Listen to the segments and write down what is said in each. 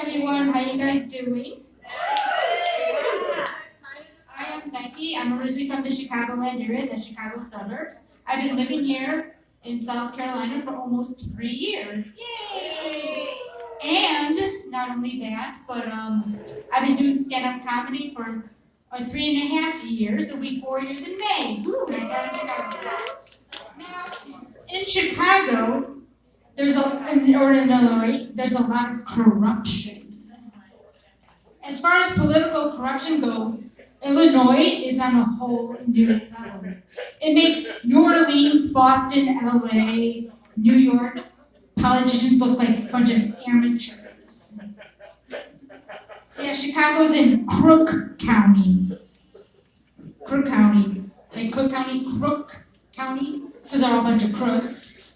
everyone, how you guys doing? I am Becky. I'm originally from the Chicagoland area, the Chicago suburbs. I've been living here in South Carolina for almost 3 years. Yay! And not only that, but I've been doing stand-up comedy for 3.5 years. It'll be 4 years in May. Woo, I started in Chicago. Now, in Chicago, in Illinois, there's a lot of corruption. As far as political corruption goes, Illinois is on a whole new level. It makes New Orleans, Boston, LA, New York politicians look like a bunch of amateurs. Yeah, Chicago's in Crook County. Crook County. Like Cook County, Crook County, because they're all a bunch of crooks.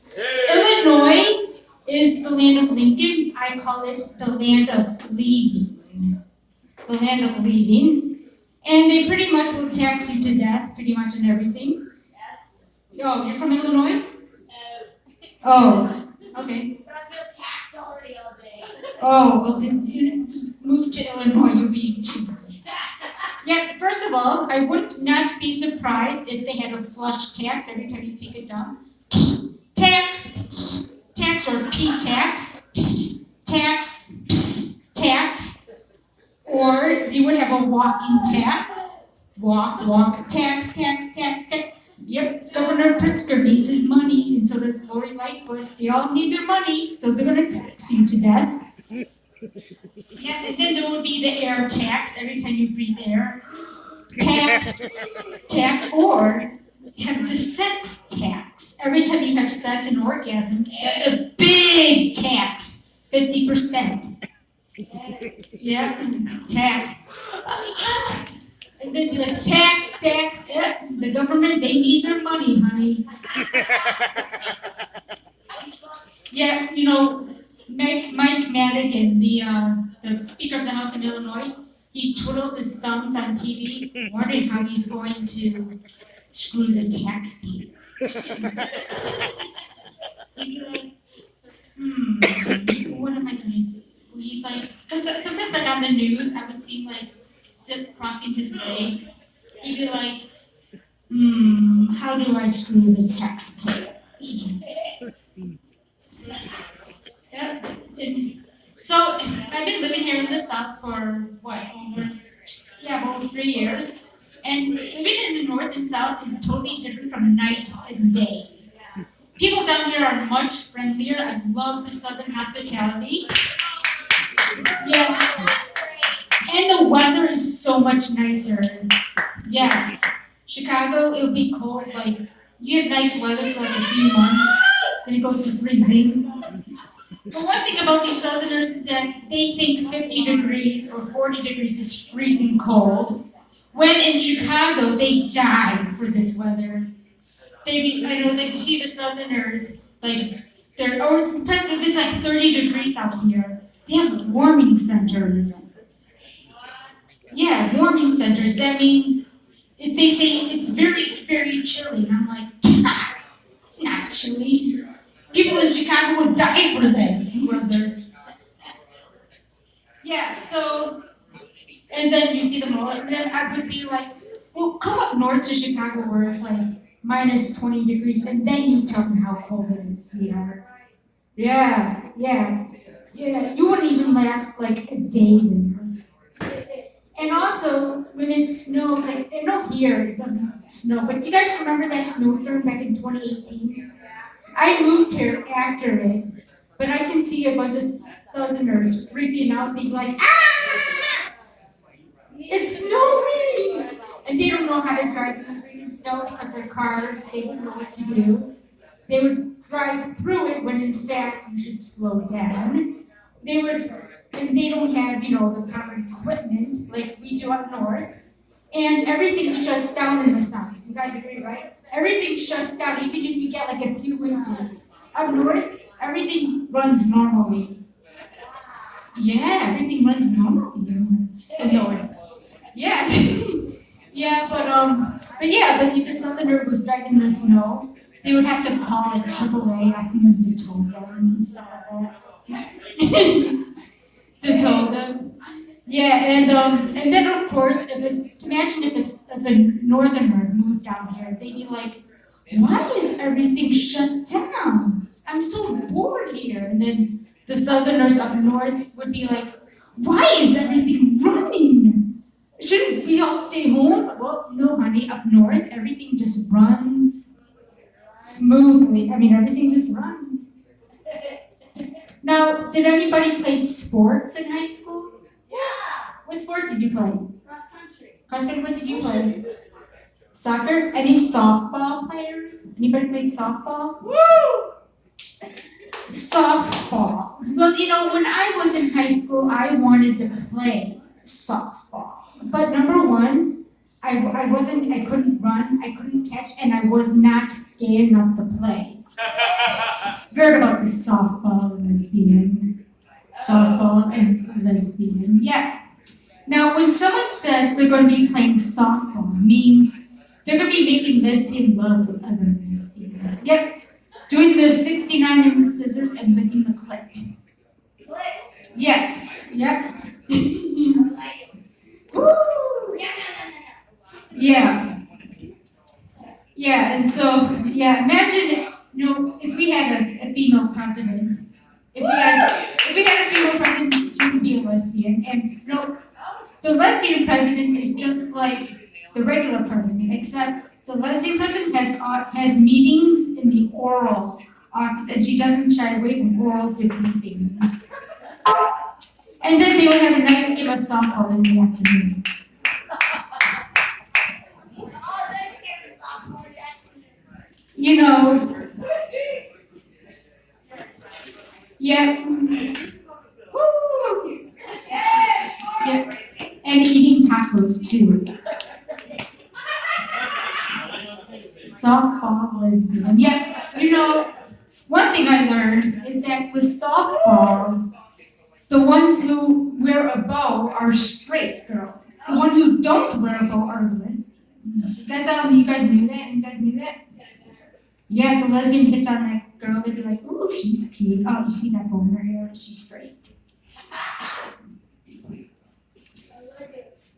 Illinois is the land of Lincoln. I call it the land of leaving. The land of leaving. And they pretty much will tax you to death, pretty much in everything. Oh, you're from Illinois? Oh, okay. But I feel taxed already all day. Oh, well then you move to Illinois, you'll be cheaper. Yeah, first of all, I would not be surprised if they had a flush tax every time you take a dump. Tax or P-tax, tax, tax. Or they would have a walking tax. Walk, tax. Yep, Governor Pritzker needs his money, and so does Lori Lightfoot. They all need their money, so they're gonna tax you to death. Yeah, and then there would be the air tax every time you breathe air. Tax, or have the sex tax. Every time you have sex and orgasm, that's a big tax, 50%. Yeah, tax. And then you're like, tax, yep, the government, they need their money, honey. Yeah, Mike Madigan, the Speaker of the House in Illinois, he twiddles his thumbs on TV, wondering how he's going to screw the taxpayers. He'd be like, what am I going to do? He's like, because sometimes like on the news, I would see like crossing his legs. He'd be like, how do I screw the taxpayers? Yep. And so I've been living here in the South for almost 3 years. And living in the North and South is totally different from night and day. People down here are much friendlier. I love the Southern hospitality. Yes. And the weather is so much nicer. Yes. Chicago, it'll be cold, like, you have nice weather for like a few months, then it goes to freezing. But one thing about these Southerners is that they think 50 degrees or 40 degrees is freezing cold, when in Chicago, they die for this weather. You see the Southerners, like, plus if it's like 30 degrees out here, they have warming centers. Yeah, warming centers. That means if they say it's very, very chilly, and I'm like, it's not chilly. People in Chicago would die for this weather. Yeah, so, and then you see them all, and then I would be like, well, come up north to Chicago where it's like minus 20 degrees, and then you tell me how cold it is, sweetheart. Yeah, you wouldn't even last like a day there. And also, when it snows, like, I know here it doesn't snow, but do you guys remember that snowstorm back in 2018? I moved here after it, but I can see a bunch of Southerners freaking out, being like, it's snowing! And they don't know how to drive in the freaking snow because their cars, they wouldn't know what to do. They would drive through it when in fact you should slow down. And they don't have, the proper equipment like we do up north. And everything shuts down in the summer. You guys agree, right? Everything shuts down even if you get like a few winters. Up north, everything runs normally. Yeah, everything runs normally in the north. Yeah. But if a Southerner was driving in the snow, they would have to call like AAA, asking them to tow them and stuff like that. To tow Yeah, and then of course, imagine if a northerner moved down here, they'd be like, why is everything shut down? I'm so bored here. And then the southerners up north would be like, why is everything running? Shouldn't we all stay home? Well, no, honey, up north, everything just runs smoothly. I mean, everything just runs. Now, did anybody play sports in high school? Yeah. What sport did you play? Cross country. Cross country, what did you play? Soccer? Any softball players? Anybody played softball? Woo! Softball. Well, when I was in high school, I wanted to play softball. But number one, I couldn't run, I couldn't catch, and I was not gay enough to play. Heard about the softball lesbian. Softball and lesbian. Yeah. Now, when someone says they're going to be playing softball, it means they're going to be making lesbian love with other lesbians. Yep. Doing the 69 in the scissors and licking the clit. Let's. Yes. Yep. Like, Woo! yeah, Yeah. Yeah, and so, imagine, if we had a female president, if we had a female president, she would be a lesbian, and, the lesbian president is just like the regular president, except the lesbian president has meetings in the oral office, and she doesn't shy away from oral debriefings. And then they would have a nice game of softball in the afternoon. Oh, let's get a sophomore reaction. Yeah. Woo! Yes! Yeah. And eating tacos too. Softball lesbian. Yeah, one thing I learned is that with softball, the ones who wear a bow are straight girls. The ones who don't wear a bow are lesbians. You guys knew that? You guys knew that? Yeah, if the lesbian hits on that girl, they'd be like, ooh, she's cute. Oh, you see that bow in her hair? She's straight.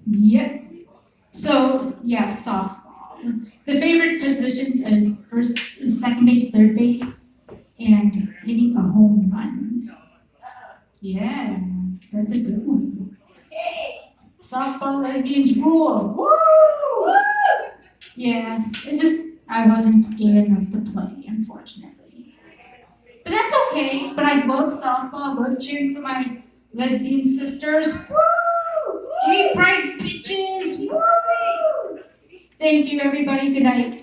Yep. So, yeah, softball. The favorite positions is second base, third base, and hitting a home run. Yeah, that's a good one. Softball lesbians rule. Woo! Yeah, it's just I wasn't gay enough to play, unfortunately. But that's okay. But I love softball. I love cheering for my lesbian sisters. Woo! Gay pride bitches. Woo! Thank you, everybody. Good night.